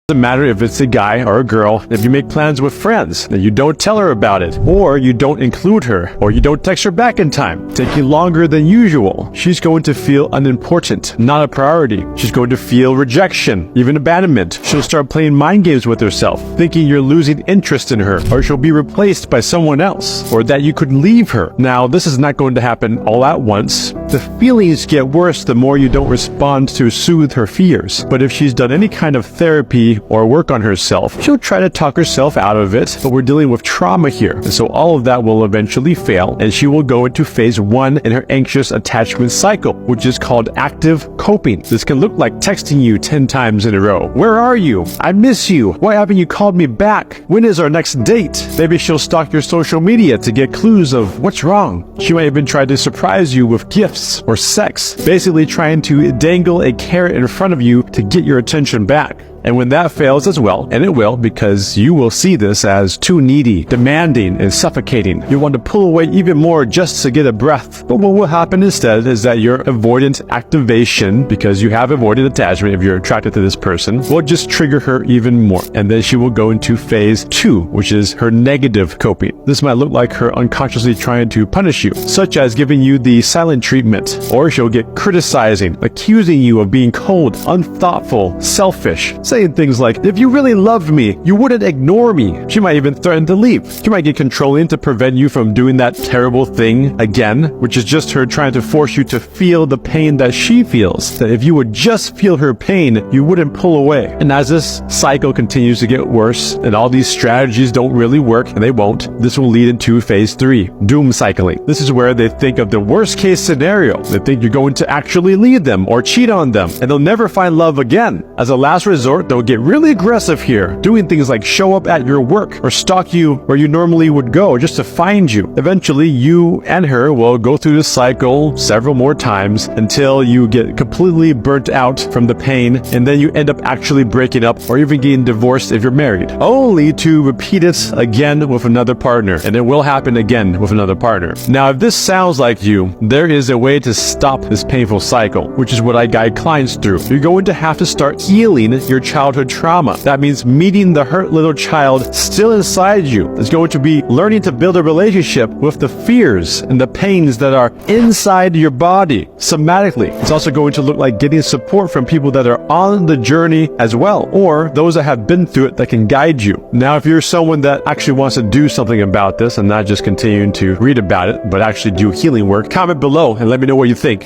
Doesn't matter if it's a guy or a girl. If you make plans with friends and you don't tell her about it, or you don't include her, or you don't text her back in time, taking longer than usual, she's going to feel unimportant, not a priority. She's going to feel rejection, even abandonment. She'll start playing mind games with herself, thinking you're losing interest in her, or she'll be replaced by someone else, or that you could leave her. Now, this is not going to happen all at once. The feelings get worse the more you don't respond to soothe her fears. But if she's done any kind of therapy or work on herself, she'll try to talk herself out of it, but we're dealing with trauma here, and so all of that will eventually fail, and she will go into phase 1 in her anxious attachment cycle, which is called active coping. This can look like texting you 10 times in a row. Where are you? I miss you. Why haven't you called me back? When is our next date? Maybe she'll stalk your social media to get clues of what's wrong. She might even try to surprise you with gifts or sex, basically trying to dangle a carrot in front of you to get your attention back. And when that fails as well, and it will, because you will see this as too needy, demanding, and suffocating, you want to pull away even more just to get a breath. But what will happen instead is that your avoidant activation, because you have avoidant attachment if you're attracted to this person, will just trigger her even more. And then she will go into phase 2, which is her negative coping. This might look like her unconsciously trying to punish you, such as giving you the silent treatment, or she'll get criticizing, accusing you of being cold, unthoughtful, selfish, saying things like, if you really loved me, you wouldn't ignore me. She might even threaten to leave. She might get controlling to prevent you from doing that terrible thing again, which is just her trying to force you to feel the pain that she feels. That if you would just feel her pain, you wouldn't pull away. And as this cycle continues to get worse, and all these strategies don't really work, and they won't, this will lead into phase 3, doom cycling. This is where they think of the worst case scenario. They think you're going to actually leave them or cheat on them, and they'll never find love again. As a last resort, they'll get really aggressive here, doing things like show up at your work or stalk you where you normally would go just to find you. Eventually, you and her will go through this cycle several more times until you get completely burnt out from the pain, and then you end up actually breaking up or even getting divorced if you're married, only to repeat it again with another partner, and it will happen again with another partner. Now, if this sounds like you, there is a way to stop this painful cycle, which is what I guide clients through. You're going to have to start healing your childhood trauma. That means meeting the hurt little child still inside you. It's going to be learning to build a relationship with the fears and the pains that are inside your body somatically. It's also going to look like getting support from people that are on the journey as well, or those that have been through it that can guide you. Now, if you're someone that actually wants to do something about this and not just continuing to read about it, but actually do healing work, comment below and let me know what you think.